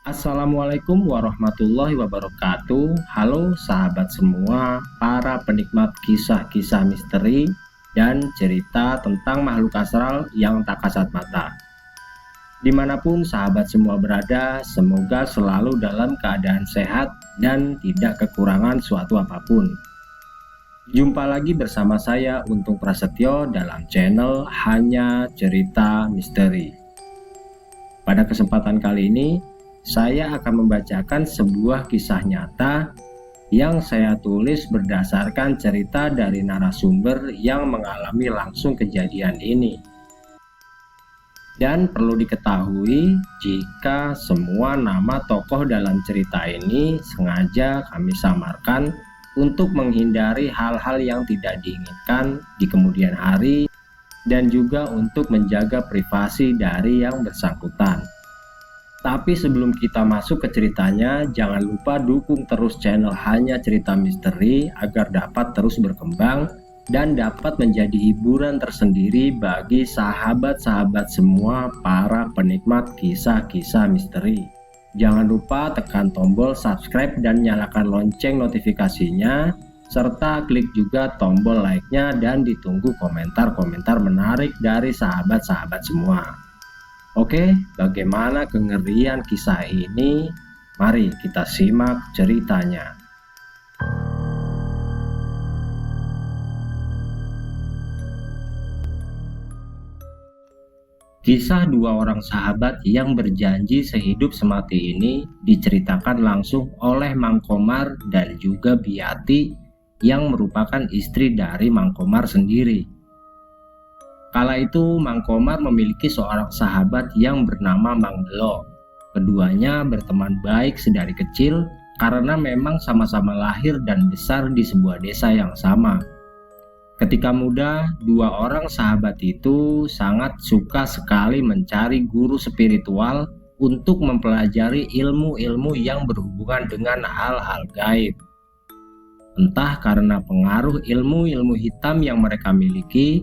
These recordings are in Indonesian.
Assalamualaikum warahmatullahi wabarakatuh. Halo sahabat semua, para penikmat kisah-kisah misteri dan cerita tentang makhluk astral yang tak kasat mata. Dimanapun sahabat semua berada, semoga selalu dalam keadaan sehat dan tidak kekurangan suatu apapun. Jumpa lagi bersama saya Untung Prasetyo dalam channel Hanya Cerita Misteri. Pada kesempatan kali ini, saya akan membacakan sebuah kisah nyata yang saya tulis berdasarkan cerita dari narasumber yang mengalami langsung kejadian ini. Dan perlu diketahui jika semua nama tokoh dalam cerita ini sengaja kami samarkan untuk menghindari hal-hal yang tidak diinginkan di kemudian hari dan juga untuk menjaga privasi dari yang bersangkutan. Tapi sebelum kita masuk ke ceritanya, jangan lupa dukung terus channel Hanya Cerita Misteri agar dapat terus berkembang dan dapat menjadi hiburan tersendiri bagi sahabat-sahabat semua para penikmat kisah-kisah misteri. Jangan lupa tekan tombol subscribe dan nyalakan lonceng notifikasinya, serta klik juga tombol like-nya dan ditunggu komentar-komentar menarik dari sahabat-sahabat semua. Oke, bagaimana kengerian kisah ini? Mari kita simak ceritanya. Kisah dua orang sahabat yang berjanji sehidup semati ini diceritakan langsung oleh Mang Komar dan juga Biati yang merupakan istri dari Mang Komar sendiri. Kala itu Mang Komar memiliki seorang sahabat yang bernama Mang Belo. Keduanya berteman baik sedari kecil karena memang sama-sama lahir dan besar di sebuah desa yang sama. Ketika muda, dua orang sahabat itu sangat suka sekali mencari guru spiritual untuk mempelajari ilmu-ilmu yang berhubungan dengan hal-hal gaib. Entah karena pengaruh ilmu-ilmu hitam yang mereka miliki,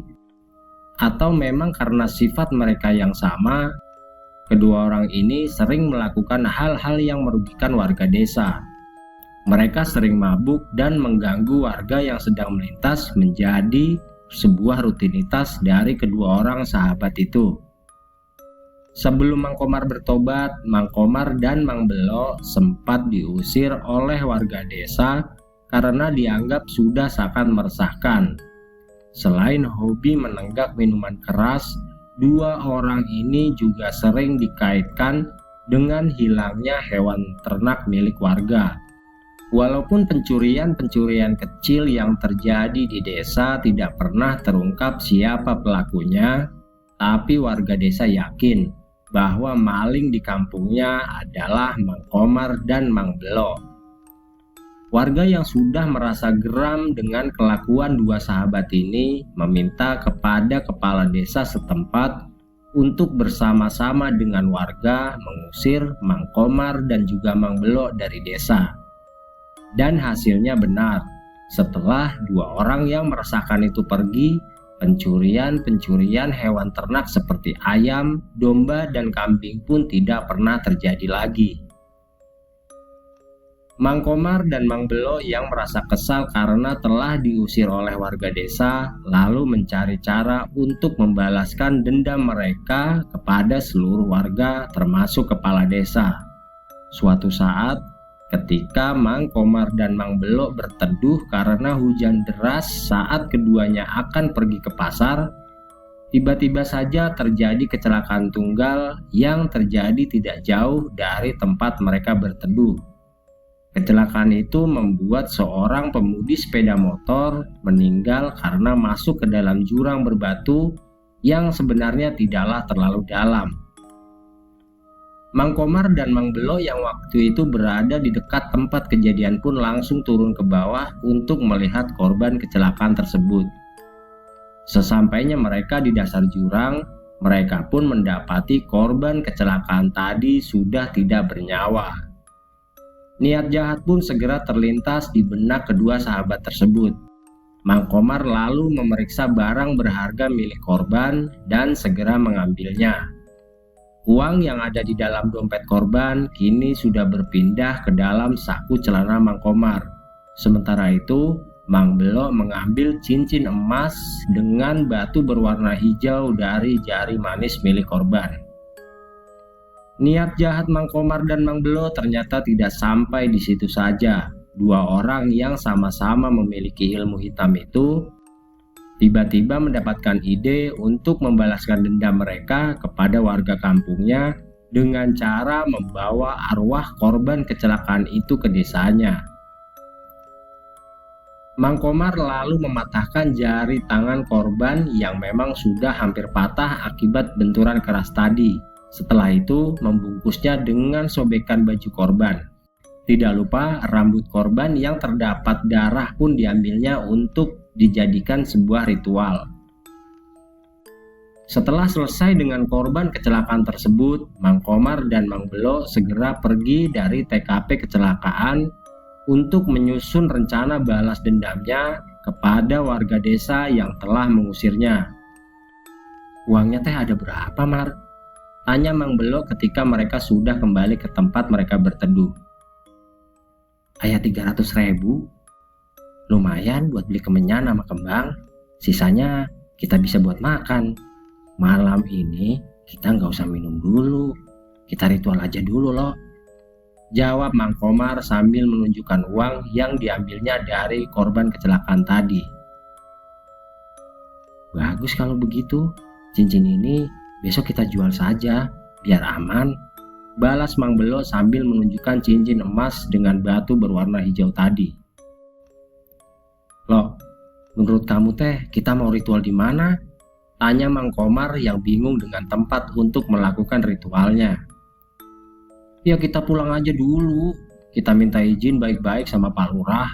atau memang karena sifat mereka yang sama, kedua orang ini sering melakukan hal-hal yang merugikan warga desa. Mereka sering mabuk dan mengganggu warga yang sedang melintas menjadi sebuah rutinitas dari kedua orang sahabat itu. Sebelum Mang Komar bertobat, Mang Komar dan Mang Belo sempat diusir oleh warga desa karena dianggap sudah sangat meresahkan. Selain hobi menenggak minuman keras, dua orang ini juga sering dikaitkan dengan hilangnya hewan ternak milik warga. Walaupun pencurian-pencurian kecil yang terjadi di desa tidak pernah terungkap siapa pelakunya, tapi warga desa yakin bahwa maling di kampungnya adalah Mang Komar dan Mang Belo. Warga yang sudah merasa geram dengan kelakuan dua sahabat ini meminta kepada kepala desa setempat untuk bersama-sama dengan warga mengusir Mang Komar dan juga Mang Belo dari desa. Dan hasilnya benar, setelah dua orang yang meresahkan itu pergi, pencurian hewan ternak seperti ayam, domba, dan kambing pun tidak pernah terjadi lagi. Mang Komar dan Mang Belo yang merasa kesal karena telah diusir oleh warga desa lalu mencari cara untuk membalaskan dendam mereka kepada seluruh warga termasuk kepala desa. Suatu saat ketika Mang Komar dan Mang Belo berteduh karena hujan deras saat keduanya akan pergi ke pasar, tiba-tiba saja terjadi kecelakaan tunggal yang terjadi tidak jauh dari tempat mereka berteduh. Kecelakaan itu membuat seorang pemudi sepeda motor meninggal karena masuk ke dalam jurang berbatu yang sebenarnya tidaklah terlalu dalam. Mang Komar dan Mang Belo yang waktu itu berada di dekat tempat kejadian pun langsung turun ke bawah untuk melihat korban kecelakaan tersebut. Sesampainya mereka di dasar jurang, mereka pun mendapati korban kecelakaan tadi sudah tidak bernyawa. Niat jahat pun segera terlintas di benak kedua sahabat tersebut. Mang Komar lalu memeriksa barang berharga milik korban dan segera mengambilnya. Uang yang ada di dalam dompet korban kini sudah berpindah ke dalam saku celana Mang Komar. Sementara itu, Mang Belo mengambil cincin emas dengan batu berwarna hijau dari jari manis milik korban. Niat jahat Mang Komar dan Mang Belo ternyata tidak sampai di situ saja. Dua orang yang sama-sama memiliki ilmu hitam itu tiba-tiba mendapatkan ide untuk membalaskan dendam mereka kepada warga kampungnya dengan cara membawa arwah korban kecelakaan itu ke desanya. Mang Komar lalu mematahkan jari tangan korban yang memang sudah hampir patah akibat benturan keras tadi. Setelah itu membungkusnya dengan sobekan baju korban. Tidak lupa rambut korban yang terdapat darah pun diambilnya untuk dijadikan sebuah ritual. Setelah selesai dengan korban kecelakaan tersebut, Mang Komar dan Mang Belo segera pergi dari TKP kecelakaan untuk menyusun rencana balas dendamnya kepada warga desa yang telah mengusirnya. "Uangnya teh ada berapa, Mar?" tanya Mang Belo ketika mereka sudah kembali ke tempat mereka berteduh. "Aya 300.000. Lumayan buat beli kemenyan sama kembang. Sisanya kita bisa buat makan. Malam ini kita nggak usah minum dulu. Kita ritual aja dulu loh," jawab Mang Komar sambil menunjukkan uang yang diambilnya dari korban kecelakaan tadi. "Bagus kalau begitu. Cincin ini besok kita jual saja, biar aman," balas Mang Belo sambil menunjukkan cincin emas dengan batu berwarna hijau tadi. "Loh, menurut kamu teh kita mau ritual di mana?" tanya Mang Komar yang bingung dengan tempat untuk melakukan ritualnya. "Ya kita pulang aja dulu. Kita minta izin baik-baik sama Pak Lurah.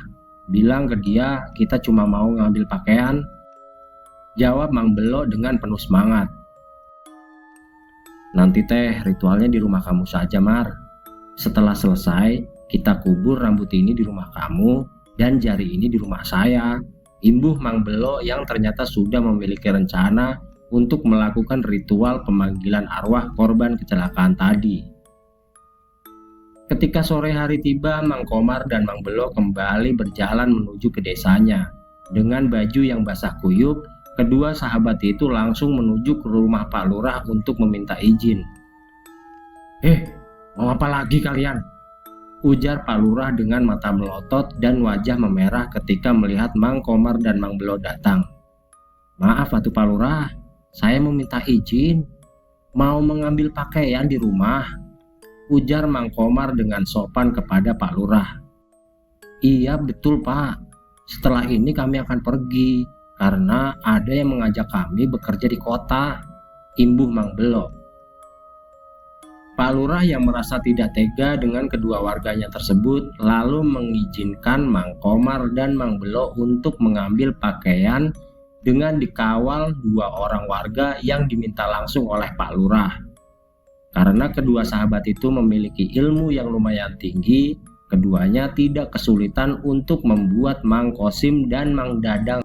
Bilang ke dia kita cuma mau ngambil pakaian," jawab Mang Belo dengan penuh semangat. "Nanti teh ritualnya di rumah kamu saja, Mar. Setelah selesai, kita kubur rambut ini di rumah kamu dan jari ini di rumah saya," imbuh Mang Belo yang ternyata sudah memiliki rencana untuk melakukan ritual pemanggilan arwah korban kecelakaan tadi. Ketika sore hari tiba, Mang Komar dan Mang Belo kembali berjalan menuju ke desanya. Dengan baju yang basah kuyup, kedua sahabat itu langsung menuju ke rumah Pak Lurah untuk meminta izin. Mau apa lagi kalian?" ujar Pak Lurah dengan mata melotot dan wajah memerah ketika melihat Mang Komar dan Mang Belo datang. "Maaf atuh Pak Lurah, saya mau minta izin. Mau mengambil pakaian di rumah," ujar Mang Komar dengan sopan kepada Pak Lurah. "Iya betul Pak, setelah ini kami akan pergi karena ada yang mengajak kami bekerja di kota," imbuh Mang Belo. Pak Lurah yang merasa tidak tega dengan kedua warganya tersebut lalu mengizinkan Mang Komar dan Mang Belo untuk mengambil pakaian dengan dikawal dua orang warga yang diminta langsung oleh Pak Lurah. Karena kedua sahabat itu memiliki ilmu yang lumayan tinggi, keduanya tidak kesulitan untuk membuat Mang Kosim dan Mang Dadang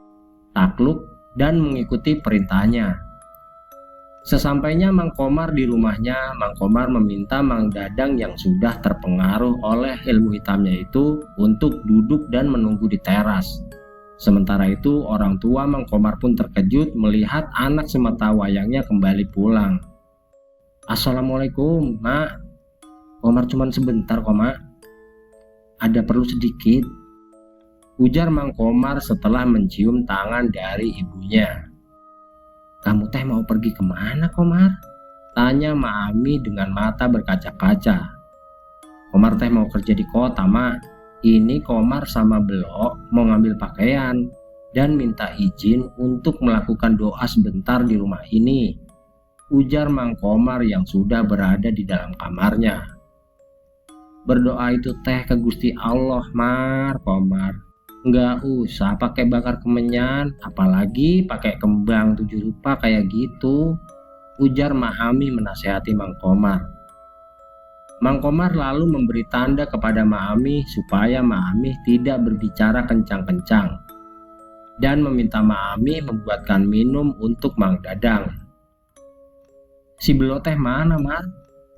takluk dan mengikuti perintahnya. Sesampainya Mang Komar di rumahnya, Mang Komar meminta Mang Dadang yang sudah terpengaruh oleh ilmu hitamnya itu untuk duduk dan menunggu di teras. Sementara itu orang tua Mang Komar pun terkejut melihat anak sematawayangnya kembali pulang. "Assalamualaikum, Mak. Komar cuman sebentar kok, Mak. Ada perlu sedikit," ujar Mang Komar setelah mencium tangan dari ibunya. "Kamu teh mau pergi kemana, Komar?" tanya Ma Ami dengan mata berkaca-kaca. "Komar teh mau kerja di kota, Mak. Ini Komar sama Belo mau ngambil pakaian dan minta izin untuk melakukan doa sebentar di rumah ini," ujar Mang Komar yang sudah berada di dalam kamarnya. "Berdoa itu teh ke Gusti Allah, Mar, Komar. Nggak usah pakai bakar kemenyan, apalagi pakai kembang 7 rupa kayak gitu," ujar Ma Ami menasehati Mang Komar. Mang Komar lalu memberi tanda kepada Ma Ami supaya Ma Ami tidak berbicara kencang-kencang dan meminta Ma Ami membuatkan minum untuk Mang Dadang. Si Belo teh mana, Mar?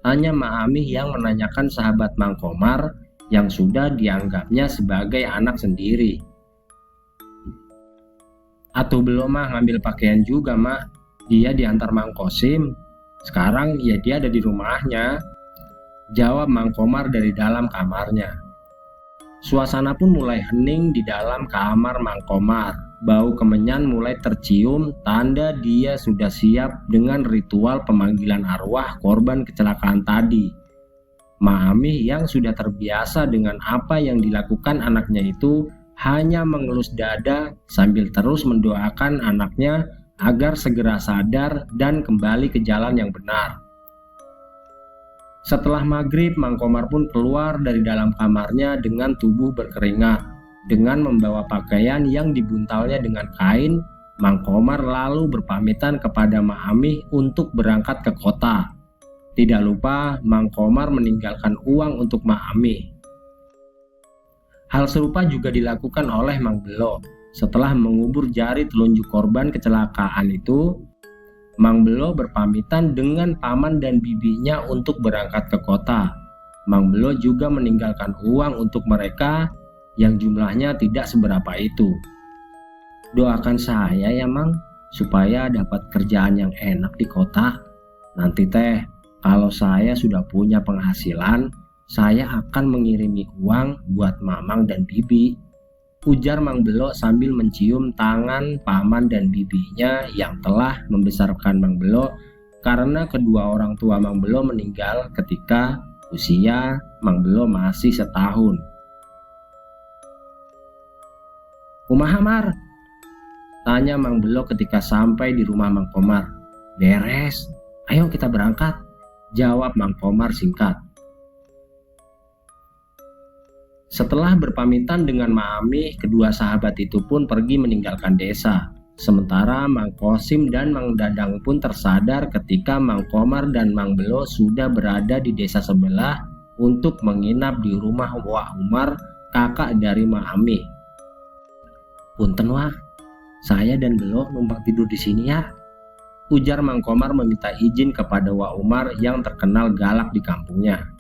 Tanya Mak Amih yang menanyakan sahabat Mang Komar yang sudah dianggapnya sebagai anak sendiri. Atuh Belo mah ngambil pakaian juga, Mak. Dia diantar Mang Kosim. Sekarang ya dia ada di rumahnya, jawab Mang Komar dari dalam kamarnya. Suasana pun mulai hening di dalam kamar Mang Komar. Bau kemenyan mulai tercium, tanda dia sudah siap dengan ritual pemanggilan arwah korban kecelakaan tadi. Mak Amih yang sudah terbiasa dengan apa yang dilakukan anaknya itu hanya mengelus dada sambil terus mendoakan anaknya agar segera sadar dan kembali ke jalan yang benar. Setelah maghrib, Mang Komar pun keluar dari dalam kamarnya dengan tubuh berkeringat. Dengan membawa pakaian yang dibuntalnya dengan kain, Mang Komar lalu berpamitan kepada Mak Amih untuk berangkat ke kota. Tidak lupa, Mang Komar meninggalkan uang untuk Mak Amih. Hal serupa juga dilakukan oleh Mang Belo. Setelah mengubur jari telunjuk korban kecelakaan itu, Mang Belo berpamitan dengan paman dan bibinya untuk berangkat ke kota. Mang Belo juga meninggalkan uang untuk mereka yang jumlahnya tidak seberapa itu. Doakan saya ya Mang, supaya dapat kerjaan yang enak di kota. Nanti teh, kalau saya sudah punya penghasilan, saya akan mengirimi uang buat Mamang dan Bibi, ujar Mang Belo sambil mencium tangan paman dan bibinya yang telah membesarkan Mang Belo karena kedua orang tua Mang Belo meninggal ketika usia Mang Belo masih setahun. "Kumaha Mar?" tanya Mang Belo ketika sampai di rumah Mang Komar. "Beres, ayo kita berangkat," jawab Mang Komar singkat. Setelah berpamitan dengan Mak Amih, kedua sahabat itu pun pergi meninggalkan desa. Sementara Mang Kosim dan Mang Dadang pun tersadar ketika Mang Komar dan Mang Belo sudah berada di desa sebelah untuk menginap di rumah Wak Umar, kakak dari Mak Amih. "Punten Wak, saya dan Belo numpang tidur di sini ya," ujar Mang Komar meminta izin kepada Wak Umar yang terkenal galak di kampungnya.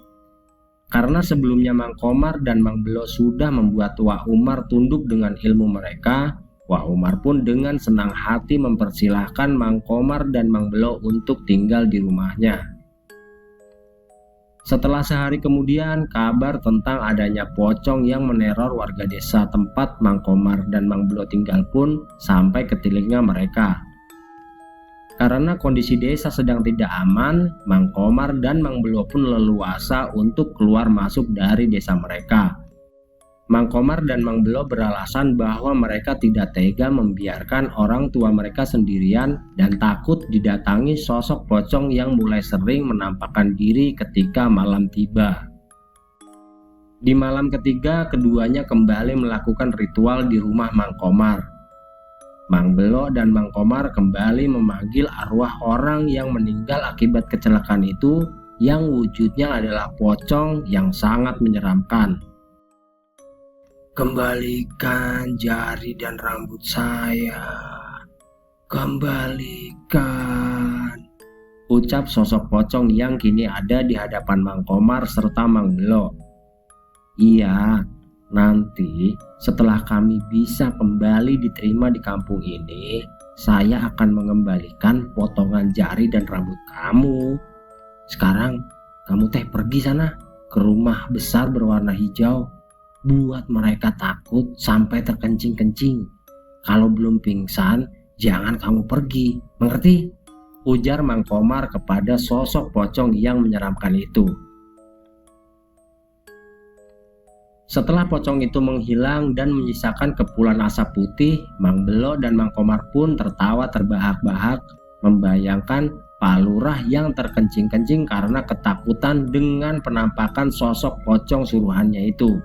Karena sebelumnya Mang Komar dan Mang Belo sudah membuat Wak Umar tunduk dengan ilmu mereka, Wak Umar pun dengan senang hati mempersilahkan Mang Komar dan Mang Belo untuk tinggal di rumahnya. Setelah sehari kemudian, kabar tentang adanya pocong yang meneror warga desa tempat Mang Komar dan Mang Belo tinggal pun sampai ke telinga mereka. Karena kondisi desa sedang tidak aman, Mang Komar dan Mang Belo pun leluasa untuk keluar masuk dari desa mereka. Mang Komar dan Mang Belo beralasan bahwa mereka tidak tega membiarkan orang tua mereka sendirian dan takut didatangi sosok pocong yang mulai sering menampakkan diri ketika malam tiba. Di malam ketiga, keduanya kembali melakukan ritual di rumah Mang Komar. Mang Belo dan Mang Komar kembali memanggil arwah orang yang meninggal akibat kecelakaan itu yang wujudnya adalah pocong yang sangat menyeramkan. "Kembalikan jari dan rambut saya, kembalikan," ucap sosok pocong yang kini ada di hadapan Mang Komar serta Mang Belo. "Iya, nanti setelah kami bisa kembali diterima di kampung ini, saya akan mengembalikan potongan jari dan rambut kamu. Sekarang kamu teh pergi sana ke rumah besar berwarna hijau. Buat mereka takut sampai terkencing-kencing. Kalau belum pingsan, jangan kamu pergi, mengerti?" ujar Mang Komar kepada sosok pocong yang menyeramkan itu. Setelah pocong itu menghilang dan menyisakan kepulan asap putih, Mang Belo dan Mang Komar pun tertawa terbahak-bahak membayangkan Pak Lurah yang terkencing-kencing karena ketakutan dengan penampakan sosok pocong suruhannya itu.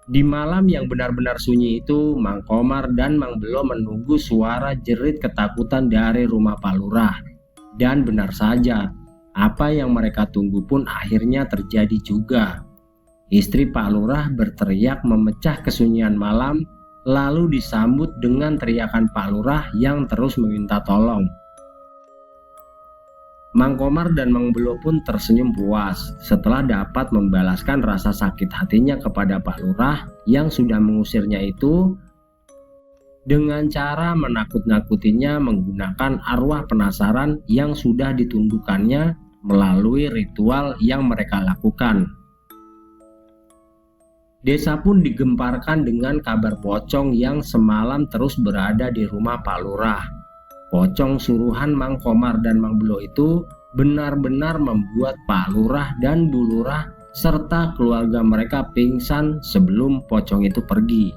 Di malam yang benar-benar sunyi itu, Mang Komar dan Mang Belo menunggu suara jerit ketakutan dari rumah Pak Lurah. Dan benar saja, apa yang mereka tunggu pun akhirnya terjadi juga. Istri Pak Lurah berteriak memecah kesunyian malam, lalu disambut dengan teriakan Pak Lurah yang terus meminta tolong. Mang Komar dan Mang Belo pun tersenyum puas setelah dapat membalaskan rasa sakit hatinya kepada Pak Lurah yang sudah mengusirnya itu dengan cara menakut-nakutinya menggunakan arwah penasaran yang sudah ditundukkannya melalui ritual yang mereka lakukan. Desa pun digemparkan dengan kabar pocong yang semalam terus berada di rumah Pak Lurah. Pocong suruhan Mang Komar dan Mang Belo itu benar-benar membuat Pak Lurah dan Bu Lurah serta keluarga mereka pingsan sebelum pocong itu pergi.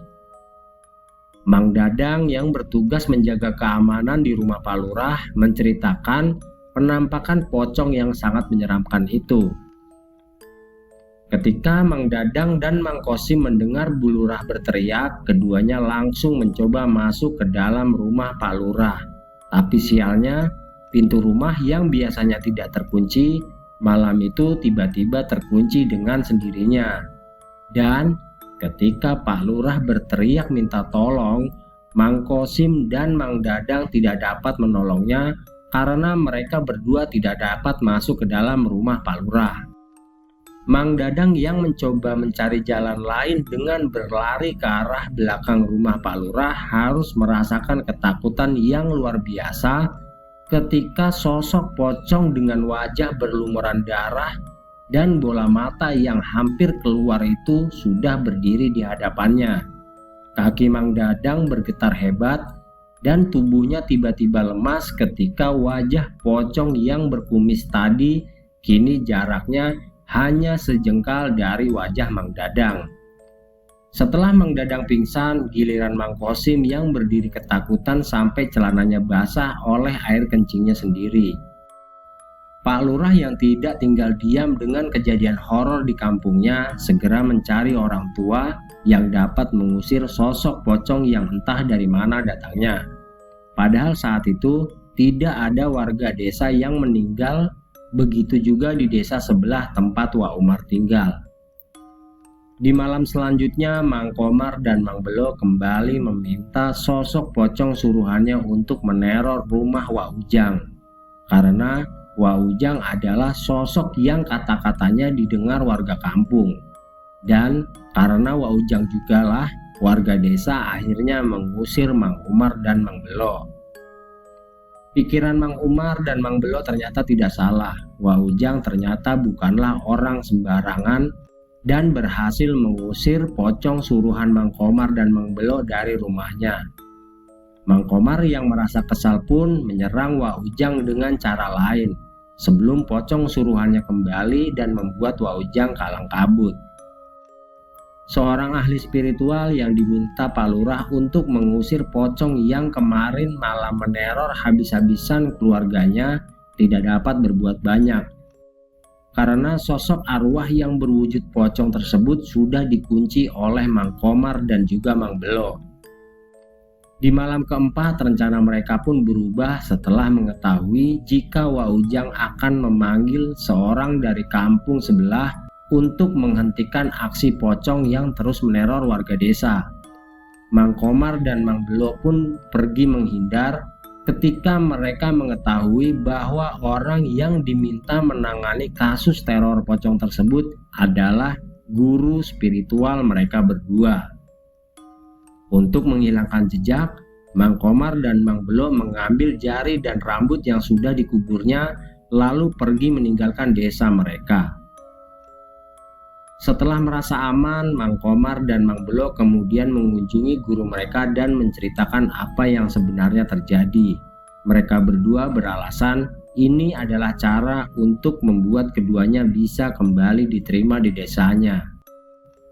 Mang Dadang yang bertugas menjaga keamanan di rumah Pak Lurah menceritakan penampakan pocong yang sangat menyeramkan itu. Ketika Mang Dadang dan Mang Kosim mendengar Bu Lurah berteriak, keduanya langsung mencoba masuk ke dalam rumah Pak Lurah. Tapi sialnya, pintu rumah yang biasanya tidak terkunci, malam itu tiba-tiba terkunci dengan sendirinya. Dan ketika Pak Lurah berteriak minta tolong, Mang Kosim dan Mang Dadang tidak dapat menolongnya karena mereka berdua tidak dapat masuk ke dalam rumah Pak Lurah. Mang Dadang yang mencoba mencari jalan lain dengan berlari ke arah belakang rumah Pak Lurah harus merasakan ketakutan yang luar biasa ketika sosok pocong dengan wajah berlumuran darah dan bola mata yang hampir keluar itu sudah berdiri di hadapannya. Kaki Mang Dadang bergetar hebat dan tubuhnya tiba-tiba lemas ketika wajah pocong yang berkumis tadi kini jaraknya hanya sejengkal dari wajah Mang Dadang. Setelah Mang Dadang pingsan, giliran Mang Kosim yang berdiri ketakutan sampai celananya basah oleh air kencingnya sendiri. Pak Lurah yang tidak tinggal diam dengan kejadian horor di kampungnya segera mencari orang tua yang dapat mengusir sosok pocong yang entah dari mana datangnya. Padahal saat itu tidak ada warga desa yang meninggal. Begitu juga di desa sebelah tempat Wak Umar tinggal. Di malam selanjutnya, Mang Komar dan Mang Belo kembali meminta sosok pocong suruhannya untuk meneror rumah Wak Ujang. Karena Wak Ujang adalah sosok yang kata-katanya didengar warga kampung. Dan karena Wak Ujang jugalah warga desa akhirnya mengusir Mang Umar dan Mang Belo. Pikiran Mang Umar dan Mang Belo ternyata tidak salah. Wak Ujang ternyata bukanlah orang sembarangan dan berhasil mengusir pocong suruhan Mang Komar dan Mang Belo dari rumahnya. Mang Komar yang merasa kesal pun menyerang Wak Ujang dengan cara lain sebelum pocong suruhannya kembali dan membuat Wak Ujang kalang kabut. Seorang ahli spiritual yang diminta Pak Lurah untuk mengusir pocong yang kemarin malah meneror habis-habisan keluarganya tidak dapat berbuat banyak. Karena sosok arwah yang berwujud pocong tersebut sudah dikunci oleh Mang Komar dan juga Mang Belo. Di malam keempat rencana mereka pun berubah setelah mengetahui jika Wak Ujang akan memanggil seorang dari kampung sebelah untuk menghentikan aksi pocong yang terus meneror warga desa. Mang Komar dan Mang Belo pun pergi menghindar ketika mereka mengetahui bahwa orang yang diminta menangani kasus teror pocong tersebut adalah guru spiritual mereka berdua. Untuk menghilangkan jejak, Mang Komar dan Mang Belo mengambil jari dan rambut yang sudah dikuburnya lalu pergi meninggalkan desa mereka. Setelah merasa aman, Mang Komar dan Mang Belo kemudian mengunjungi guru mereka dan menceritakan apa yang sebenarnya terjadi. Mereka berdua beralasan ini adalah cara untuk membuat keduanya bisa kembali diterima di desanya.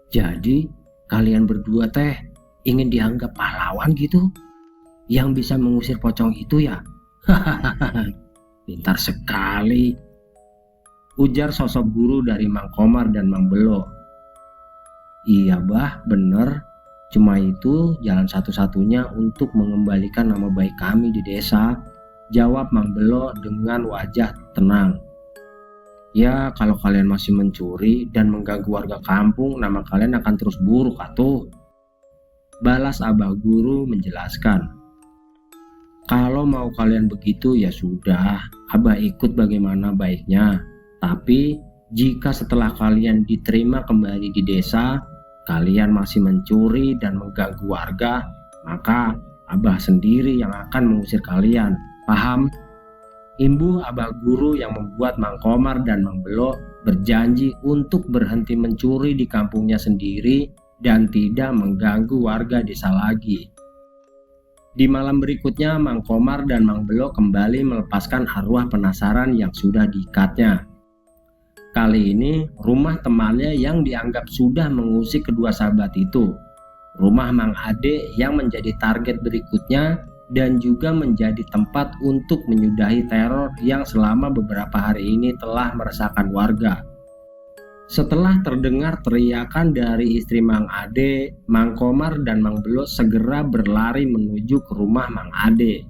Jadi, kalian berdua teh ingin dianggap pahlawan gitu? Yang bisa mengusir pocong itu ya? Hahaha, pintar sekali, ujar sosok guru dari Mang Komar dan Mang Belo. Iya bah, bener. Cuma itu jalan satu-satunya untuk mengembalikan nama baik kami di desa, jawab Mang Belo dengan wajah tenang. Ya, kalau kalian masih mencuri dan mengganggu warga kampung, nama kalian akan terus buruk atuh, balas abah guru menjelaskan. Kalau mau kalian begitu ya sudah, Abah ikut bagaimana baiknya. Tapi jika setelah kalian diterima kembali di desa, kalian masih mencuri dan mengganggu warga, maka Abah sendiri yang akan mengusir kalian. Paham? Imbuh Abah Guru yang membuat Mang Komar dan Mang Belo berjanji untuk berhenti mencuri di kampungnya sendiri dan tidak mengganggu warga desa lagi. Di malam berikutnya, Mang Komar dan Mang Belo kembali melepaskan arwah penasaran yang sudah diikatnya. Kali ini, rumah temannya yang dianggap sudah mengusik kedua sahabat itu. Rumah Mang Ade yang menjadi target berikutnya dan juga menjadi tempat untuk menyudahi teror yang selama beberapa hari ini telah meresahkan warga. Setelah terdengar teriakan dari istri Mang Ade, Mang Komar dan Mang Belo segera berlari menuju ke rumah Mang Ade.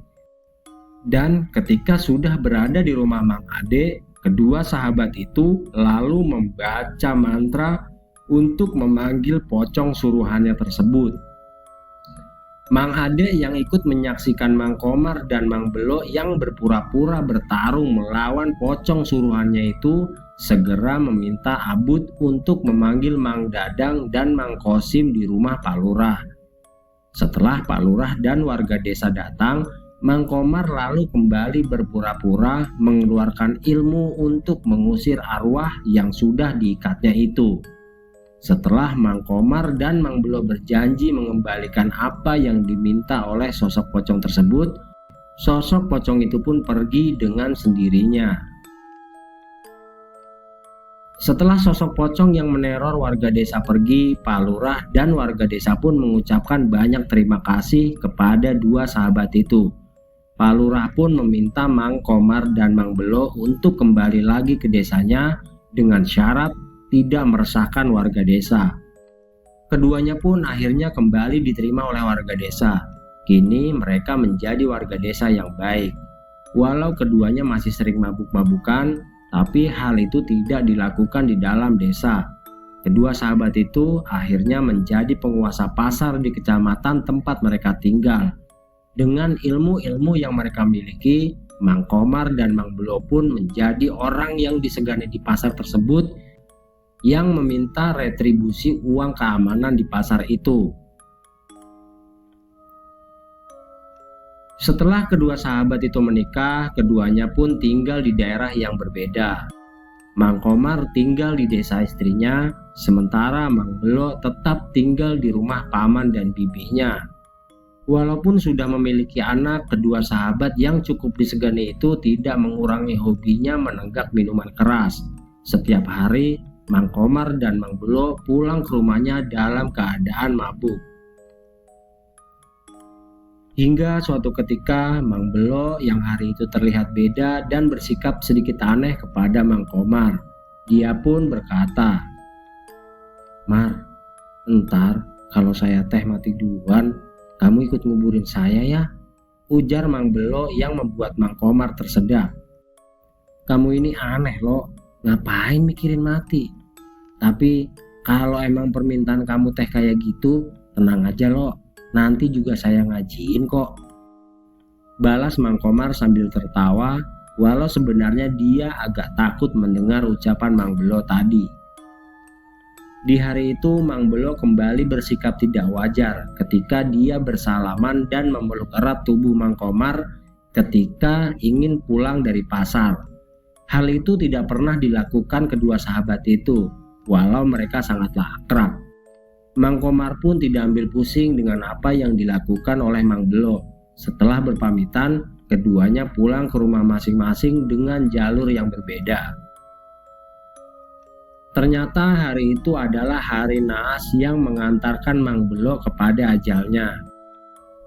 Dan ketika sudah berada di rumah Mang Ade, kedua sahabat itu lalu membaca mantra untuk memanggil pocong suruhannya tersebut. Mang Ade yang ikut menyaksikan Mang Komar dan Mang Belo yang berpura-pura bertarung melawan pocong suruhannya itu segera meminta Abud untuk memanggil Mang Dadang dan Mang Kosim di rumah Pak Lurah. Setelah Pak Lurah dan warga desa datang, Mang Komar lalu kembali berpura-pura mengeluarkan ilmu untuk mengusir arwah yang sudah diikatnya itu. Setelah Mang Komar dan Mang Belo berjanji mengembalikan apa yang diminta oleh sosok pocong tersebut, sosok pocong itu pun pergi dengan sendirinya. Setelah sosok pocong yang meneror warga desa pergi, Pak Lurah dan warga desa pun mengucapkan banyak terima kasih kepada dua sahabat itu. Pak Lurah pun meminta Mang Komar dan Mang Belo untuk kembali lagi ke desanya dengan syarat tidak meresahkan warga desa. Keduanya pun akhirnya kembali diterima oleh warga desa. Kini mereka menjadi warga desa yang baik. Walau keduanya masih sering mabuk-mabukan, tapi hal itu tidak dilakukan di dalam desa. Kedua sahabat itu akhirnya menjadi penguasa pasar di kecamatan tempat mereka tinggal. Dengan ilmu-ilmu yang mereka miliki, Mang Komar dan Mang Belo pun menjadi orang yang disegani di pasar tersebut yang meminta retribusi uang keamanan di pasar itu. Setelah kedua sahabat itu menikah, keduanya pun tinggal di daerah yang berbeda. Mang Komar tinggal di desa istrinya, sementara Mang Belo tetap tinggal di rumah paman dan bibinya. Walaupun sudah memiliki anak, kedua sahabat yang cukup disegani itu tidak mengurangi hobinya menenggak minuman keras. Setiap hari, Mang Komar dan Mang Belo pulang ke rumahnya dalam keadaan mabuk. Hingga suatu ketika, Mang Belo yang hari itu terlihat beda dan bersikap sedikit aneh kepada Mang Komar. Dia pun berkata, "Mar, entar kalau saya teh mati duluan, kamu ikut nguburin saya ya," ujar Mang Belo yang membuat Mang Komar tersedak. "Kamu ini aneh lo, ngapain mikirin mati? Tapi kalau emang permintaan kamu teh kayak gitu, tenang aja lo. Nanti juga saya ngajiin kok," balas Mang Komar sambil tertawa, walau sebenarnya dia agak takut mendengar ucapan Mang Belo tadi. Di hari itu Mang Belo kembali bersikap tidak wajar ketika dia bersalaman dan memeluk erat tubuh Mang Komar ketika ingin pulang dari pasar. Hal itu tidak pernah dilakukan kedua sahabat itu, walau mereka sangatlah akrab. Mang Komar pun tidak ambil pusing dengan apa yang dilakukan oleh Mang Belo. Setelah berpamitan, keduanya pulang ke rumah masing-masing dengan jalur yang berbeda. Ternyata hari itu adalah hari naas yang mengantarkan Mang Belo kepada ajalnya.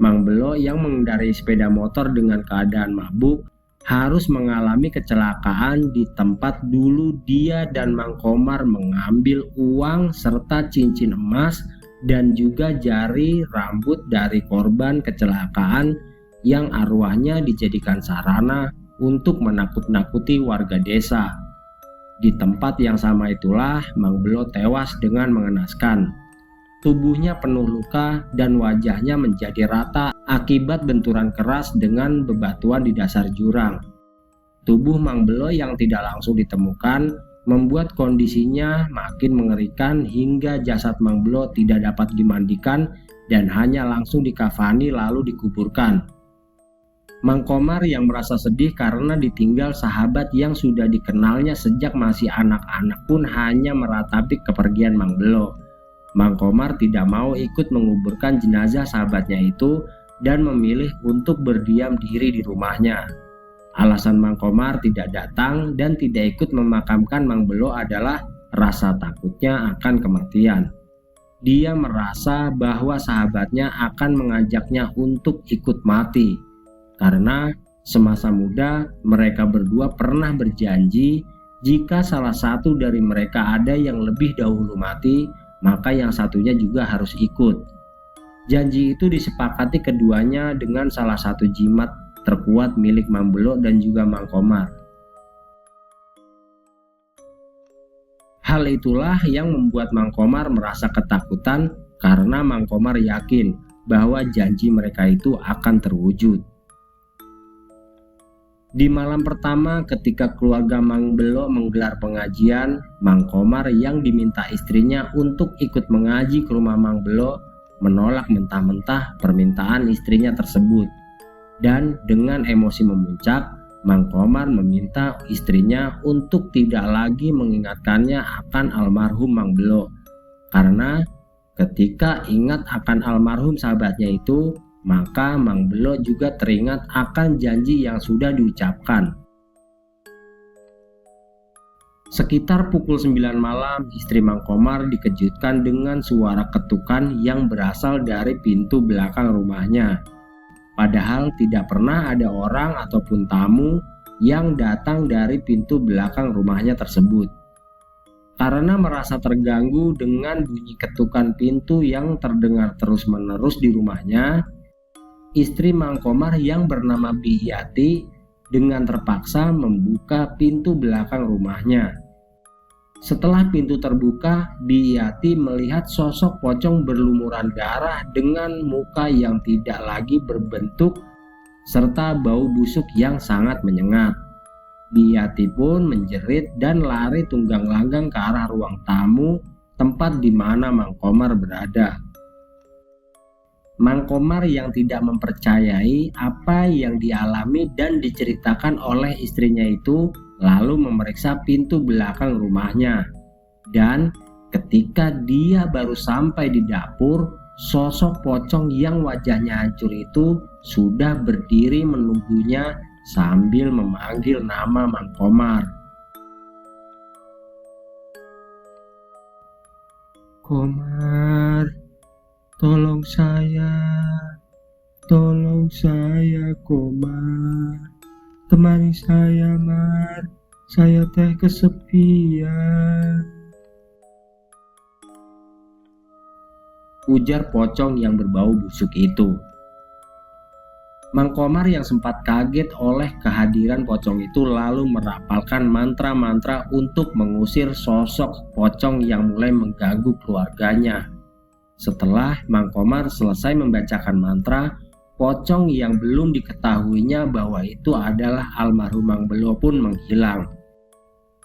Mang Belo yang mengendarai sepeda motor dengan keadaan mabuk harus mengalami kecelakaan di tempat dulu dia dan Mang Komar mengambil uang serta cincin emas dan juga jari rambut dari korban kecelakaan yang arwahnya dijadikan sarana untuk menakut-nakuti warga desa. Di tempat yang sama itulah Mang Belo tewas dengan mengenaskan. Tubuhnya penuh luka dan wajahnya menjadi rata akibat benturan keras dengan bebatuan di dasar jurang. Tubuh Mang Belo yang tidak langsung ditemukan membuat kondisinya makin mengerikan hingga jasad Mang Belo tidak dapat dimandikan dan hanya langsung dikafani lalu dikuburkan. Mang Komar yang merasa sedih karena ditinggal sahabat yang sudah dikenalnya sejak masih anak-anak pun hanya meratapi kepergian Mang Belo. Mang Komar tidak mau ikut menguburkan jenazah sahabatnya itu dan memilih untuk berdiam diri di rumahnya. Alasan Mang Komar tidak datang dan tidak ikut memakamkan Mang Belo adalah rasa takutnya akan kematian. Dia merasa bahwa sahabatnya akan mengajaknya untuk ikut mati, karena semasa muda mereka berdua pernah berjanji jika salah satu dari mereka ada yang lebih dahulu mati, maka yang satunya juga harus ikut. Janji itu disepakati keduanya dengan salah satu jimat terkuat milik Mang Belo dan juga Mang Komar. Hal itulah yang membuat Mang Komar merasa ketakutan karena Mang Komar yakin bahwa janji mereka itu akan terwujud. Di malam pertama ketika keluarga Mang Belo menggelar pengajian, Mang Komar yang diminta istrinya untuk ikut mengaji ke rumah Mang Belo menolak mentah-mentah permintaan istrinya tersebut. Dan dengan emosi memuncak, Mang Komar meminta istrinya untuk tidak lagi mengingatkannya akan almarhum Mang Belo. Karena ketika ingat akan almarhum sahabatnya itu, maka Mang Belo juga teringat akan janji yang sudah diucapkan. Sekitar pukul 9 malam, istri Mang Komar dikejutkan dengan suara ketukan yang berasal dari pintu belakang rumahnya. Padahal tidak pernah ada orang ataupun tamu yang datang dari pintu belakang rumahnya tersebut. Karena merasa terganggu dengan bunyi ketukan pintu yang terdengar terus-menerus di rumahnya, istri Mang Komar yang bernama Biyati dengan terpaksa membuka pintu belakang rumahnya. Setelah pintu terbuka, Biyati melihat sosok pocong berlumuran darah dengan muka yang tidak lagi berbentuk serta bau busuk yang sangat menyengat. Biyati pun menjerit dan lari tunggang langgang ke arah ruang tamu tempat di mana Mang Komar berada. Mang Komar yang tidak mempercayai apa yang dialami dan diceritakan oleh istrinya itu lalu memeriksa pintu belakang rumahnya. Dan ketika dia baru sampai di dapur, sosok pocong yang wajahnya hancur itu sudah berdiri menunggunya sambil memanggil nama Mang Komar. "Komar, tolong saya Komar. Temani saya Mar, saya teh kesepian," ujar pocong yang berbau busuk itu. Mang Komar yang sempat kaget oleh kehadiran pocong itu lalu merapalkan mantra-mantra untuk mengusir sosok pocong yang mulai mengganggu keluarganya. Setelah Mang Komar selesai membacakan mantra, pocong yang belum diketahuinya bahwa itu adalah almarhum Mang Belo pun menghilang.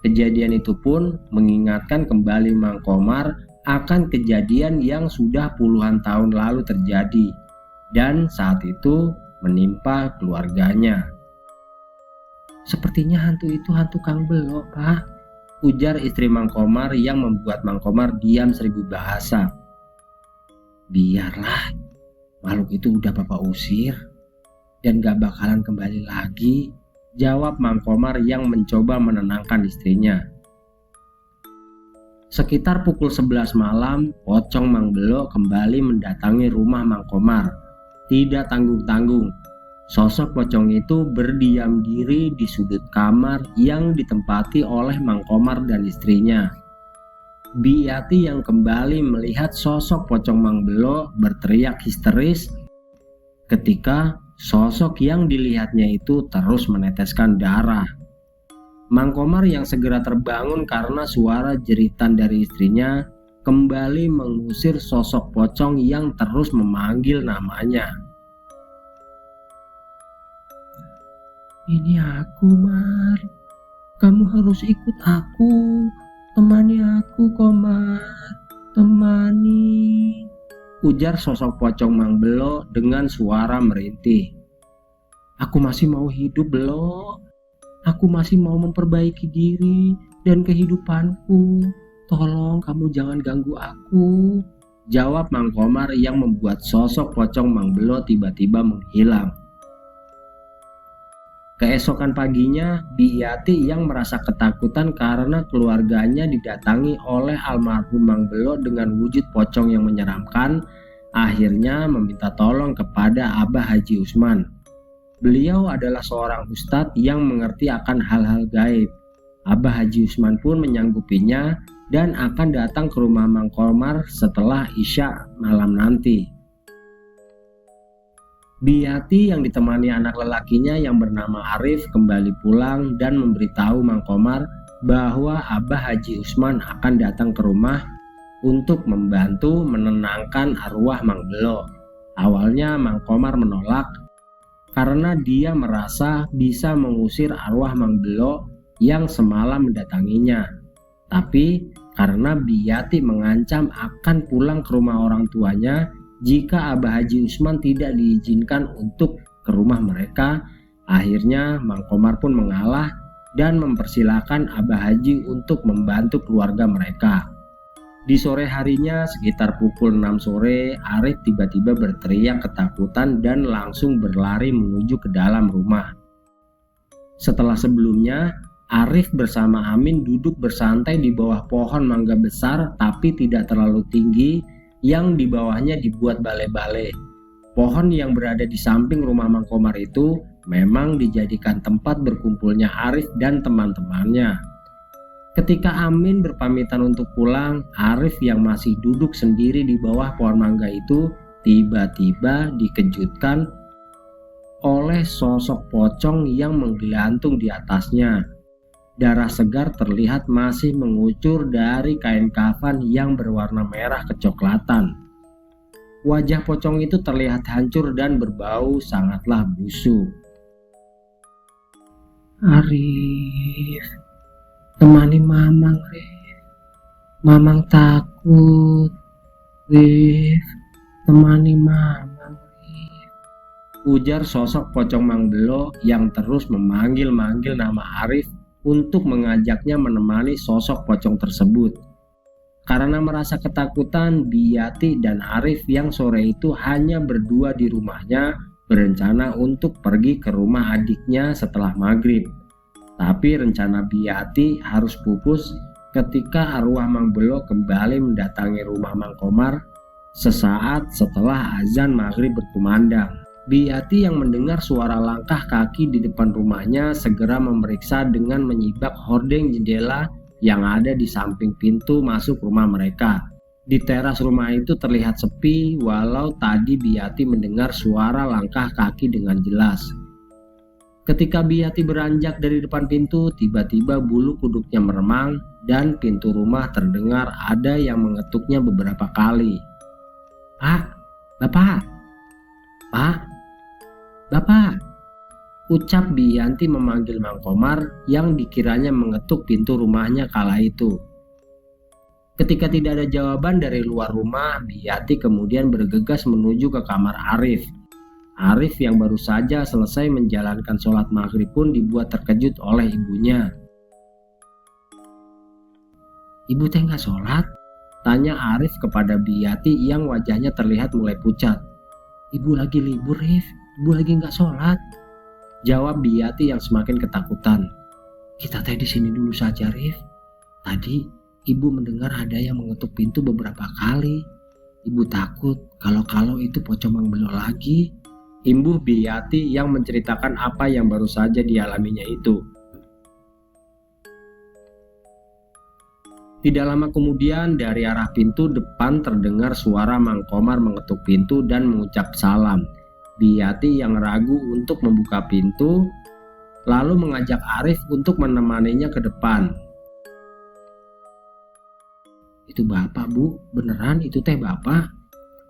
Kejadian itu pun mengingatkan kembali Mang Komar akan kejadian yang sudah puluhan tahun lalu terjadi dan saat itu menimpa keluarganya. "Sepertinya hantu itu hantu Kang Belo, Pak," ujar istri Mang Komar yang membuat Mang Komar diam 1000 bahasa. "Biarlah, makhluk itu udah Bapak usir dan gak bakalan kembali lagi," jawab Mang Komar yang mencoba menenangkan istrinya. Sekitar pukul 11 malam, pocong Mang Belo kembali mendatangi rumah Mang Komar. Tidak tanggung-tanggung, sosok pocong itu berdiam diri di sudut kamar yang ditempati oleh Mang Komar dan istrinya. Biyati yang kembali melihat sosok pocong Mang Belo berteriak histeris ketika sosok yang dilihatnya itu terus meneteskan darah. Mang Komar yang segera terbangun karena suara jeritan dari istrinya kembali mengusir sosok pocong yang terus memanggil namanya. "Ini aku, Mar. Kamu harus ikut aku. Temani aku, Komar. Temani," ujar sosok pocong Mang Belo dengan suara merintih. "Aku masih mau hidup, Belo. Aku masih mau memperbaiki diri dan kehidupanku. Tolong kamu jangan ganggu aku," jawab Mang Komar yang membuat sosok pocong Mang Belo tiba-tiba menghilang. Keesokan paginya, Biati yang merasa ketakutan karena keluarganya didatangi oleh almarhum Mang Belo dengan wujud pocong yang menyeramkan, akhirnya meminta tolong kepada Abah Haji Usman. Beliau adalah seorang ustadz yang mengerti akan hal-hal gaib. Abah Haji Usman pun menyanggupinya dan akan datang ke rumah Mang Komar setelah Isya malam nanti. Biati yang ditemani anak lelakinya yang bernama Arif kembali pulang dan memberitahu Mang Komar bahwa Abah Haji Usman akan datang ke rumah untuk membantu menenangkan arwah Mang Belo. Awalnya Mang Komar menolak karena dia merasa bisa mengusir arwah Mang Belo yang semalam mendatanginya. Tapi karena Biati mengancam akan pulang ke rumah orang tuanya jika Abah Haji Usman tidak diizinkan untuk ke rumah mereka, akhirnya Mang Komar pun mengalah dan mempersilahkan Abah Haji untuk membantu keluarga mereka. Di sore harinya sekitar pukul 6 sore, Arif tiba-tiba berteriak ketakutan dan langsung berlari menuju ke dalam rumah. Setelah sebelumnya, Arif bersama Amin duduk bersantai di bawah pohon mangga besar tapi tidak terlalu tinggi yang di bawahnya dibuat bale-bale. Pohon yang berada di samping rumah Mang Komar itu memang dijadikan tempat berkumpulnya Arif dan teman-temannya. Ketika Amin berpamitan untuk pulang, Arif yang masih duduk sendiri di bawah pohon mangga itu tiba-tiba dikejutkan oleh sosok pocong yang menggelantung di atasnya. Darah segar terlihat masih mengucur dari kain kafan yang berwarna merah kecoklatan. Wajah pocong itu terlihat hancur dan berbau sangatlah busuk. "Arif, temani Mamang, Rif. Mamang takut. Rif, temani Mamang, Rif," ujar sosok pocong Mang Belo yang terus memanggil-manggil nama Arif untuk mengajaknya menemani sosok pocong tersebut. Karena merasa ketakutan, Biati dan Arif yang sore itu hanya berdua di rumahnya berencana untuk pergi ke rumah adiknya setelah maghrib. Tapi rencana Biati harus pupus ketika arwah Mang Belo kembali mendatangi rumah Mang Komar sesaat setelah azan maghrib berkumandang. Biati yang mendengar suara langkah kaki di depan rumahnya segera memeriksa dengan menyibak hordeng jendela yang ada di samping pintu masuk rumah mereka. Di teras rumah itu terlihat sepi walau tadi Biati mendengar suara langkah kaki dengan jelas. Ketika Biati beranjak dari depan pintu, tiba-tiba bulu kuduknya meremang dan pintu rumah terdengar ada yang mengetuknya beberapa kali. "Pak, Bapak, Pak, Bapak," ucap Bianti memanggil Mang Komar yang dikiranya mengetuk pintu rumahnya kala itu. Ketika tidak ada jawaban dari luar rumah, Bianti kemudian bergegas menuju ke kamar Arif. Arif yang baru saja selesai menjalankan sholat maghrib pun dibuat terkejut oleh ibunya. "Ibu teh nggak sholat?" tanya Arif kepada Biati yang wajahnya terlihat mulai pucat. "Ibu lagi libur, Rif. Ibu lagi nggak sholat," jawab Biati yang semakin ketakutan. "Kita teh di sini dulu saja, Rif. Tadi ibu mendengar ada yang mengetuk pintu beberapa kali. Ibu takut kalau itu pocong Mang Belo lagi," imbuh Biati yang menceritakan apa yang baru saja dialaminya itu. Tidak lama kemudian dari arah pintu depan terdengar suara Mang Komar mengetuk pintu dan mengucap salam. Biati yang ragu untuk membuka pintu lalu mengajak Arif untuk menemaninya ke depan. Itu bapak bu, beneran itu teh bapak,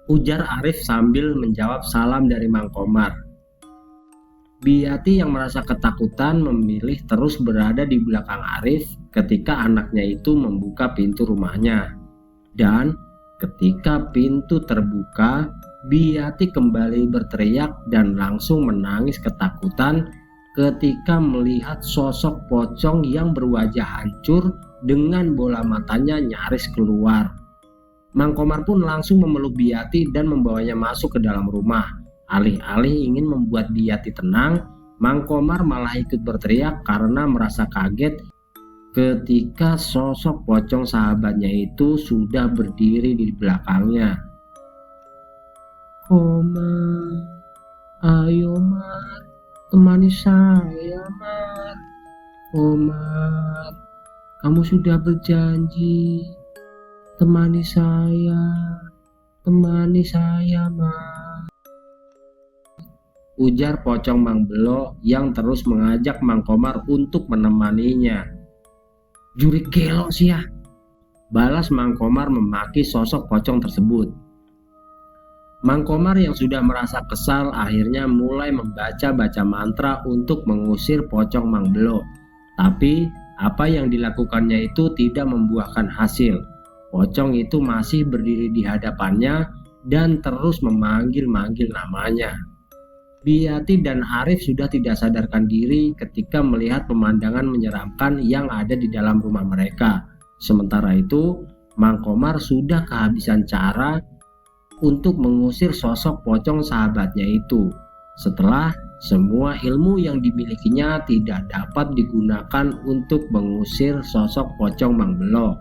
ujar Arif sambil menjawab salam dari Mang Komar. Biati yang merasa ketakutan memilih terus berada di belakang Arif ketika anaknya itu membuka pintu rumahnya. Dan ketika pintu terbuka, Biati kembali berteriak dan langsung menangis ketakutan ketika melihat sosok pocong yang berwajah hancur dengan bola matanya nyaris keluar. Mang Komar pun langsung memeluk Biati dan membawanya masuk ke dalam rumah. Alih-alih ingin membuat Biati tenang, Mang Komar malah ikut berteriak karena merasa kaget ketika sosok pocong sahabatnya itu sudah berdiri di belakangnya. "Komar, ayo Mar, temani saya Mar. Komar, kamu sudah berjanji, temani saya Mar," ujar pocong Mang Belo yang terus mengajak Mang Komar untuk menemaninya. "Jurik gelo sih ya," balas Mang Komar memaki sosok pocong tersebut. Mang Komar yang sudah merasa kesal akhirnya mulai membaca-baca mantra untuk mengusir pocong Mang Belo. Tapi apa yang dilakukannya itu tidak membuahkan hasil. Pocong itu masih berdiri di hadapannya dan terus memanggil-manggil namanya. Biati dan Arif sudah tidak sadarkan diri ketika melihat pemandangan menyeramkan yang ada di dalam rumah mereka. Sementara itu, Mang Komar sudah kehabisan cara untuk mengusir sosok pocong sahabatnya itu. Setelah semua ilmu yang dimilikinya tidak dapat digunakan untuk mengusir sosok pocong Mang Belo.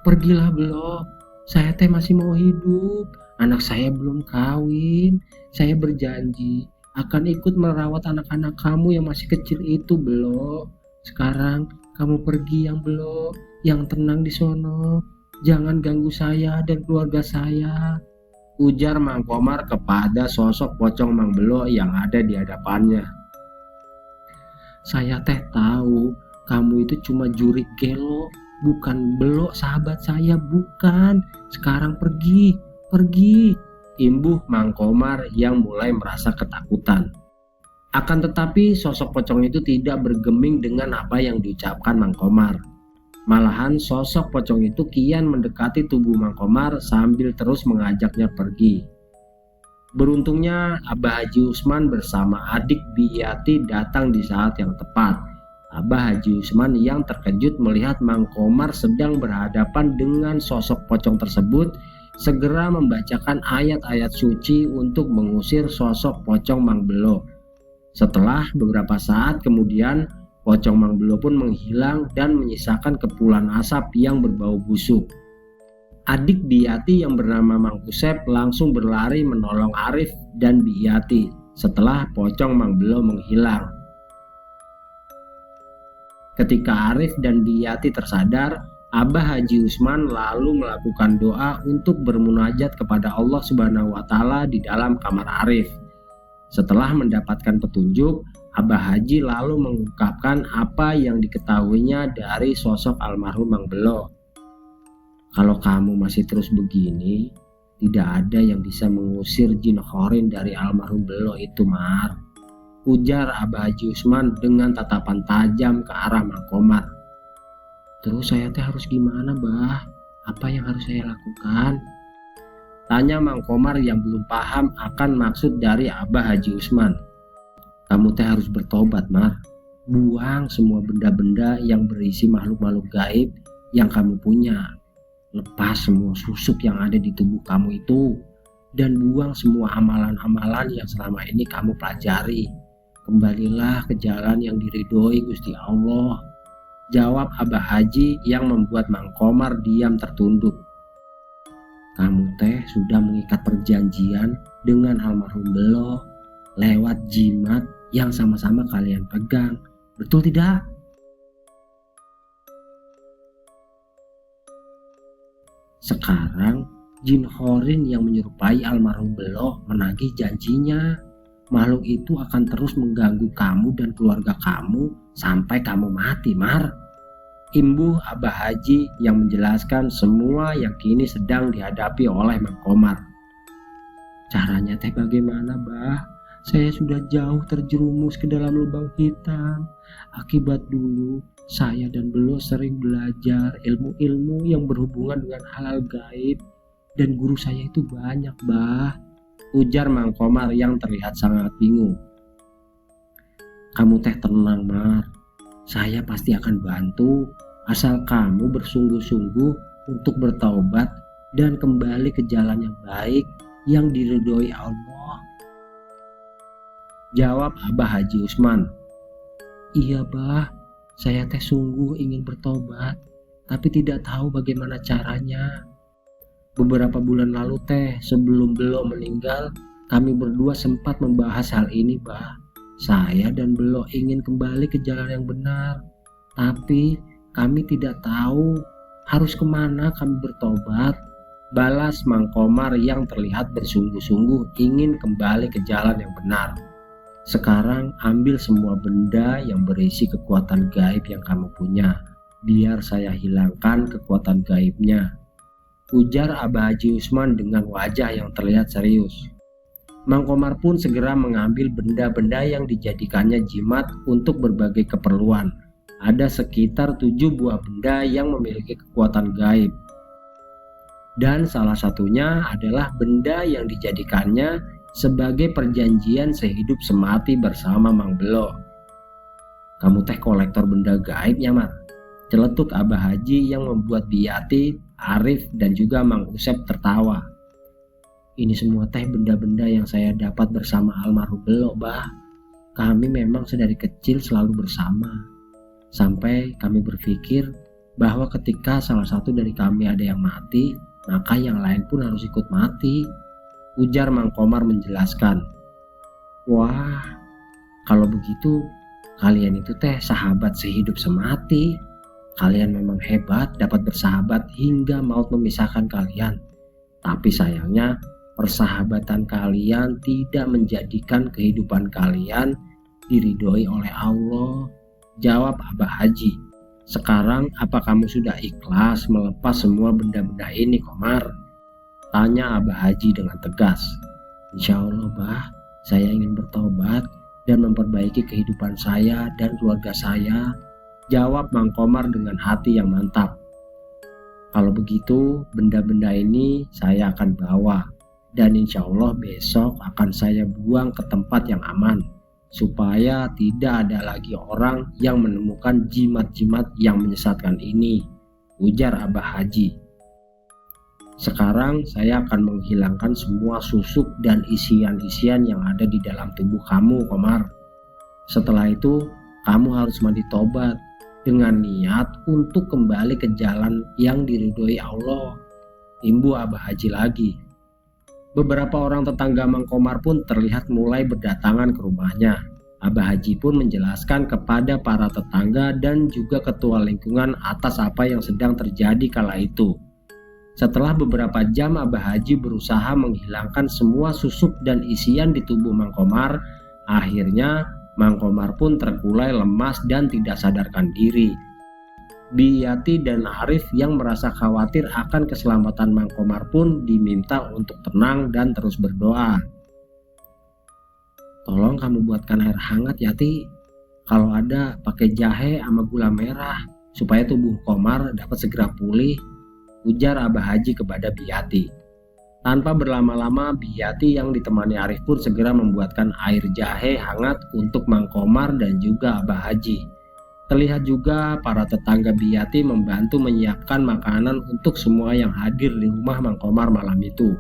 "Pergilah Belo, saya teh masih mau hidup. Anak saya belum kawin. Saya berjanji akan ikut merawat anak-anak kamu yang masih kecil itu Belo. Sekarang kamu pergi yang Belo, yang tenang di sono. Jangan ganggu saya dan keluarga saya," ujar Mang Komar kepada sosok pocong Mang Belo yang ada di hadapannya. "Saya teh tahu kamu itu cuma jurik gelo, bukan Belo sahabat saya, bukan. Sekarang pergi, imbuh Mang Komar yang mulai merasa ketakutan. Akan tetapi sosok pocong itu tidak bergeming dengan apa yang diucapkan Mang Komar. Malahan sosok pocong itu kian mendekati tubuh Mang Komar sambil terus mengajaknya pergi. Beruntungnya Abah Haji Usman bersama adik Biati datang di saat yang tepat. Abah Haji Usman yang terkejut melihat Mang Komar sedang berhadapan dengan sosok pocong tersebut segera membacakan ayat-ayat suci untuk mengusir sosok pocong Mang Belo. Setelah beberapa saat kemudian, pocong Mang Belo pun menghilang dan menyisakan kepulan asap yang berbau busuk. Adik Biati yang bernama Mang Kusep langsung berlari menolong Arif dan Biati setelah pocong Mang Belo menghilang. Ketika Arif dan Biati tersadar, Abah Haji Usman lalu melakukan doa untuk bermunajat kepada Allah Subhanahu wa Ta'ala di dalam kamar Arif. Setelah mendapatkan petunjuk, Abah Haji lalu mengungkapkan apa yang diketahuinya dari sosok almarhum Mang Belo. "Kalau kamu masih terus begini, tidak ada yang bisa mengusir jin khorin dari almarhum Belo itu, Mar," ujar Abah Haji Usman dengan tatapan tajam ke arah Mang Komar. "Terus saya teh harus gimana, Bah? Apa yang harus saya lakukan?" tanya Mang Komar yang belum paham akan maksud dari Abah Haji Usman. "Kamu teh harus bertobat, Mar. Buang semua benda-benda yang berisi makhluk-makhluk gaib yang kamu punya. Lepas semua susuk yang ada di tubuh kamu itu, dan buang semua amalan-amalan yang selama ini kamu pelajari. Kembalilah ke jalan yang diridhoi Gusti Allah," jawab Abah Haji yang membuat Mang Komar diam tertunduk. "Kamu teh sudah mengikat perjanjian dengan almarhum Belo lewat jimat yang sama-sama kalian pegang, betul tidak?" Sekarang jin khorin yang menyerupai almarhum Belo menagih janjinya. Makhluk itu akan terus mengganggu kamu dan keluarga kamu sampai kamu mati, Mar. imbuh Abah Haji yang menjelaskan semua yang kini sedang dihadapi oleh Mang Komar. Caranya teh bagaimana, Bah? Saya sudah jauh terjerumus ke dalam lubang hitam. Akibat dulu saya dan Belo sering belajar ilmu-ilmu yang berhubungan dengan hal gaib, dan guru saya itu banyak, Bah, ujar Mang Komar yang terlihat sangat bingung. Kamu teh tenang, Mar. Saya pasti akan bantu, asal kamu bersungguh-sungguh untuk bertaubat dan kembali ke jalan yang baik yang diridhoi Allah, jawab Abah Haji Usman. Iya, Bah, saya teh sungguh ingin bertobat, tapi tidak tahu bagaimana caranya. Beberapa bulan lalu teh, sebelum Belo meninggal, kami berdua sempat membahas hal ini, Bah. Saya dan Belo ingin kembali ke jalan yang benar, tapi kami tidak tahu harus kemana kami bertobat, balas Mang Komar yang terlihat bersungguh-sungguh ingin kembali ke jalan yang benar. Sekarang ambil semua benda yang berisi kekuatan gaib yang kamu punya, biar saya hilangkan kekuatan gaibnya, ujar Abah Haji Usman dengan wajah yang terlihat serius. Mang Komar pun segera mengambil benda-benda yang dijadikannya jimat untuk berbagai keperluan. Ada sekitar 7 buah benda yang memiliki kekuatan gaib, dan salah satunya adalah benda yang dijadikannya sebagai perjanjian sehidup semati bersama Mang Belo. Kamu teh kolektor benda gaib ya, Mar? Celetuk Abah Haji yang membuat Biati, Arif, dan juga Mang Usep tertawa. Ini semua teh benda-benda yang saya dapat bersama almarhum Belo, Bah. Kami memang sedari kecil selalu bersama. Sampai kami berpikir bahwa ketika salah satu dari kami ada yang mati, maka yang lain pun harus ikut mati, ujar Mang Komar menjelaskan. Wah, kalau begitu kalian itu teh sahabat sehidup semati. Kalian memang hebat dapat bersahabat hingga maut memisahkan kalian. Tapi sayangnya persahabatan kalian tidak menjadikan kehidupan kalian diridhoi oleh Allah, jawab Abah Haji. Sekarang apa kamu sudah ikhlas melepas semua benda-benda ini, Komar? Tanya Abah Haji dengan tegas. Insya Allah, Bah, saya ingin bertobat dan memperbaiki kehidupan saya dan keluarga saya, jawab Mang Komar dengan hati yang mantap. Kalau begitu, benda-benda ini saya akan bawa, dan insya Allah besok akan saya buang ke tempat yang aman, supaya tidak ada lagi orang yang menemukan jimat-jimat yang menyesatkan ini, ujar Abah Haji. Sekarang saya akan menghilangkan semua susuk dan isian-isian yang ada di dalam tubuh kamu, Komar. Setelah itu, kamu harus mandi tobat dengan niat untuk kembali ke jalan yang diridhoi Allah, imbuh Abah Haji lagi. Beberapa orang tetangga Mang Komar pun terlihat mulai berdatangan ke rumahnya. Abah Haji pun menjelaskan kepada para tetangga dan juga ketua lingkungan atas apa yang sedang terjadi kala itu. Setelah beberapa jam Abah Haji berusaha menghilangkan semua susuk dan isian di tubuh Mang Komar, akhirnya Mang Komar pun terkulai lemas dan tidak sadarkan diri. Biati dan Arif yang merasa khawatir akan keselamatan Mang Komar pun diminta untuk tenang dan terus berdoa. Tolong kamu buatkan air hangat, Yati. Kalau ada, pakai jahe sama gula merah supaya tubuh Komar dapat segera pulih, ujar Abah Haji kepada Biati. Tanpa berlama-lama, Biati yang ditemani Arif pun segera membuatkan air jahe hangat untuk Mang Komar dan juga Abah Haji. Terlihat juga para tetangga Biati membantu menyiapkan makanan untuk semua yang hadir di rumah Mang Komar malam itu.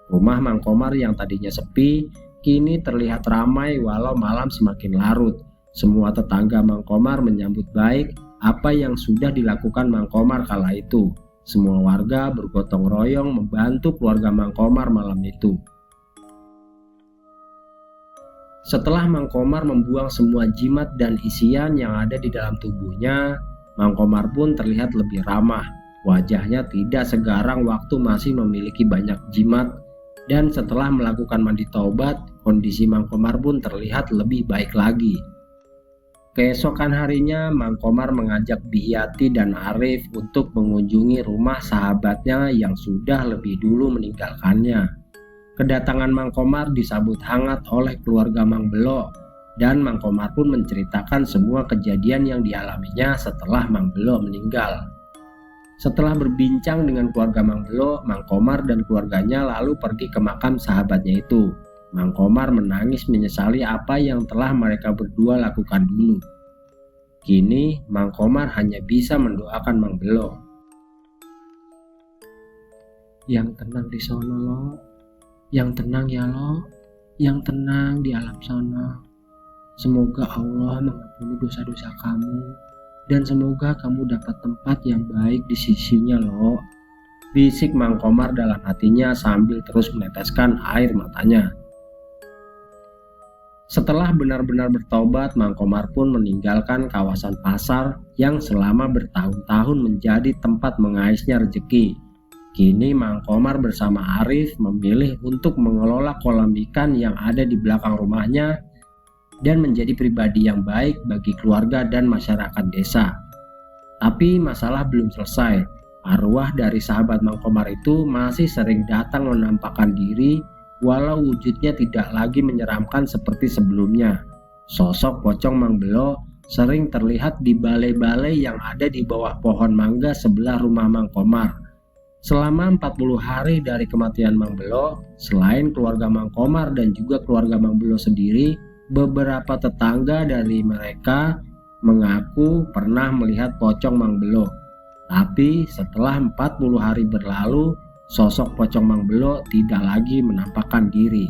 Rumah Mang Komar yang tadinya sepi, kini terlihat ramai walau malam semakin larut. Semua tetangga Mang Komar menyambut baik apa yang sudah dilakukan Mang Komar kala itu. Semua warga bergotong royong membantu keluarga Mang Komar malam itu. Setelah Mang Komar membuang semua jimat dan isian yang ada di dalam tubuhnya, Mang Komar pun terlihat lebih ramah. Wajahnya tidak segarang waktu masih memiliki banyak jimat, dan setelah melakukan mandi taubat, kondisi Mang Komar pun terlihat lebih baik lagi. Keesokan harinya, Mang Komar mengajak Bihyati dan Arif untuk mengunjungi rumah sahabatnya yang sudah lebih dulu meninggalkannya. Kedatangan Mang Komar disambut hangat oleh keluarga Mang Belo, dan Mang Komar pun menceritakan semua kejadian yang dialaminya setelah Mang Belo meninggal. Setelah berbincang dengan keluarga Mang Belo, Mang Komar dan keluarganya lalu pergi ke makam sahabatnya itu. Mang Komar menangis menyesali apa yang telah mereka berdua lakukan dulu. Kini Mang Komar hanya bisa mendoakan Mang Belo. Yang tenang di sono lo, yang tenang ya lo, yang tenang di alam sono. Semoga Allah mengampuni dosa-dosa kamu, dan semoga kamu dapat tempat yang baik di sisinya lo. Bisik Mang Komar dalam hatinya sambil terus meneteskan air matanya. Setelah benar-benar bertobat, Mang Komar pun meninggalkan kawasan pasar yang selama bertahun-tahun menjadi tempat mengaisnya rezeki. Kini Mang Komar bersama Arif memilih untuk mengelola kolam ikan yang ada di belakang rumahnya dan menjadi pribadi yang baik bagi keluarga dan masyarakat desa. Tapi masalah belum selesai. Arwah dari sahabat Mang Komar itu masih sering datang menampakkan diri, walau wujudnya tidak lagi menyeramkan seperti sebelumnya. Sosok pocong Mang Belo sering terlihat di balai-balai yang ada di bawah pohon mangga sebelah rumah Mang Komar. Selama 40 hari dari kematian Mang Belo, selain keluarga Mang Komar dan juga keluarga Mang Belo sendiri, beberapa tetangga dari mereka mengaku pernah melihat pocong Mang Belo. Tapi setelah 40 hari berlalu, sosok pocong Mang Belo tidak lagi menampakkan diri.